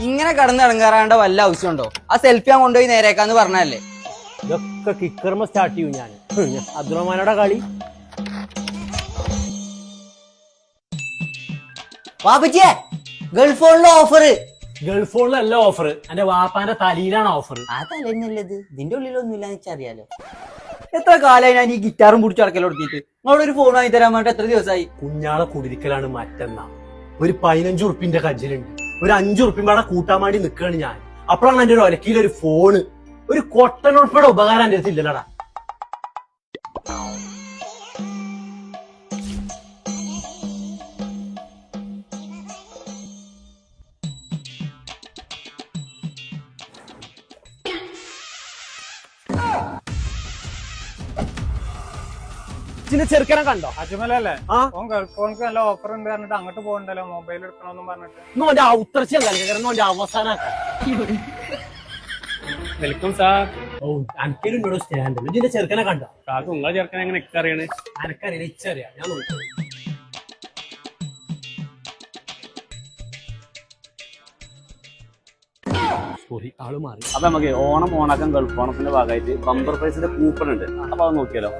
ഇങ്ങനെ കടന്ന് ഇടങ്ങാറാണ്ട വല്ല ആവശ്യമുണ്ടോ? ആ സെൽഫി ഞാൻ കൊണ്ടുപോയി നേരേക്കാന്ന് പറഞ്ഞല്ലേ. ഇതൊക്കെ കിക്കർമ സ്റ്റാർട്ട് ചെയ്യും ഞാൻ. അബ്ദുറഹ്മാനോടെ കളി. വാപ്പച്ചിയെ ഗൾഫ് ഫോണിലെ ഓഫർ. ഗൾഫ് ഫോണിലല്ല ഓഫർ, എന്റെ വാപ്പാന്റെ തലയിലാണ് ഓഫർ. ആ തലന്നല്ലത് ഇതിന്റെ ഉള്ളിലൊന്നും ഇല്ലാന്ന് വെച്ചറിയാലോ. എത്ര കാലമായി ഞാൻ ഈ ഗിറ്റാറും പിടിച്ച് അടക്കൽ കൊടുത്തിട്ട്. നിങ്ങളോട് ഒരു ഫോൺ വാങ്ങി തരാൻ പറഞ്ഞിട്ട് എത്ര ദിവസമായി? കുഞ്ഞാളെ കുടിരിക്കലാണ് മറ്റന്നാ. ഒരു 15 ഉറുപ്പിന്റെ കജ്ജിലുണ്ട്. ഒരു 5 ഉറുപ്പിയും പാടെ കൂട്ടാൻ വേണ്ടി നിൽക്കുകയാണ് ഞാൻ. അപ്പോഴാണ് എന്റെ ഒരു ഒലക്കിയിലൊരു ഫോണ്. ഒരു കൊട്ടൻ ഉൾപ്പെടെ ഉപകാരം എന്റെ അടുത്ത് ഇല്ലടാ. ഇതിന്റെ ചെറുക്കനെ കണ്ടോ? അജ്മലല്ലേ? ഓൻ ഗൾഫ് ഫോണിക്ക് നല്ല ഓഫർ ഉണ്ട് പറഞ്ഞിട്ട് അങ്ങോട്ട് പോകണ്ടല്ലോ, മൊബൈൽ എടുക്കണമെന്നും പറഞ്ഞിട്ട്. ഓന്റെ ഔത്തർച്ചയും കളിക്കണം, ഓന്റെ അവസാനം. Welcome sir. ഓ അനക്കൊരു സ്റ്റാൻഡ്. ഇതിന്റെ ചെറുക്കനെ കണ്ടോ? സാർക്ക് നിങ്ങളെ ചെറുക്കനെ എങ്ങനെ അറിയണേ? അനക്കറിയില്ല, ഇച്ചറിയാം. ഞാൻ നോക്കി. സോറി, ആള് മാറി. അപ്പൊ നമുക്ക് ഓണാക്കാൻ ഗൾഫ് ഓണത്തിന്റെ ഭാഗമായിട്ട് ബമ്പർ പ്രൈസിന്റെ കൂപ്പൺ ഉണ്ട്. അപ്പൊ അത് നോക്കിയാലോ?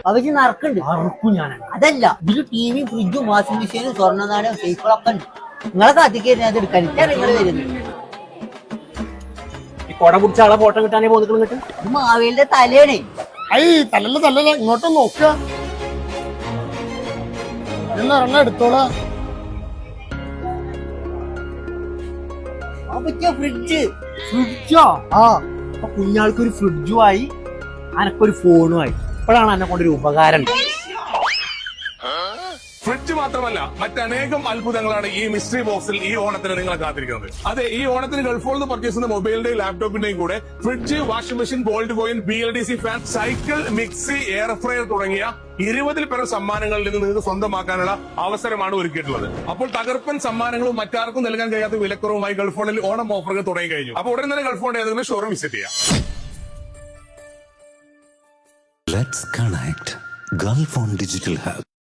അവർക്ക് നറുക്കുണ്ട്. അറുക്കും ഞാനാണ്. അതല്ല, ഇതില് ടിവിയും ഫ്രിഡ്ജും വാഷിംഗ് മെഷീനും സ്വർണ്ണനാണയം സൈക്കിളൊക്കെ ഉണ്ട്. നിങ്ങളെ കാത്തിക്കഴിഞ്ഞാൽ അത് എടുക്കാൻ നിങ്ങൾ വരുന്നത്. ഈ കൊട പിടിച്ച ആളെ ഫോട്ടോ കിട്ടാനേ പോന്നിട്ട് കിട്ടും. ഇത് മാവേലിന്റെ തലയാണേ. തല്ലല്ല ഇങ്ങോട്ട് നോക്കുക. എടുത്തോളാ. ഫ്രിഡ്ജ്. ഫ്രിഡ്ജോ? ആ, അപ്പൊ കുഞ്ഞാൾക്കൊരു ഫ്രിഡ്ജും ആയി, അനക്കൊരു ഫോണും ആയി. ഇപ്പോഴാണ് എന്നെ കൊണ്ടൊരു ഉപകാരം. ഫ്രിഡ്ജ് മാത്രമല്ല, മറ്റനേകം അത്ഭുതങ്ങളാണ് ഈ മിസ്റ്ററി ബോക്സിൽ ഈ ഓണത്തിന് നിങ്ങളെ കാത്തിരിക്കുന്നത്. അതെ, ഈ ഓണത്തിന് ഗൾഫോളിൽ നിന്ന് പർച്ചേസ് ചെയ്യുന്ന മൊബൈലിന്റെയും ലാപ്ടോപ്പിന്റെയും കൂടെ fridge, washing machine, gold coin, BLDC fan, cycle, mixie, air fryer തുടങ്ങിയ 20-ൽ പരം സമ്മാനങ്ങളിൽ നിന്ന് നിങ്ങൾക്ക് സ്വന്തമാക്കാനുള്ള അവസരമാണ് ഒരുക്കിയിട്ടുള്ളത്. അപ്പോൾ തകർപ്പൻ സമ്മാനങ്ങളും മറ്റാർക്കും നൽകാൻ കഴിയാത്ത വിലക്കുറവുമായി ഗൾഫോണിൽ ഓണം ഓഫറുകൾ തുടങ്ങി കഴിഞ്ഞു. അപ്പോൾ ഉടൻ തന്നെ ഗൾഫോണിന്റെ ഏതെങ്കിലും ഷോറൂം വിസിറ്റ് ചെയ്യാം. Let's connect. Gulf on Digital Hub.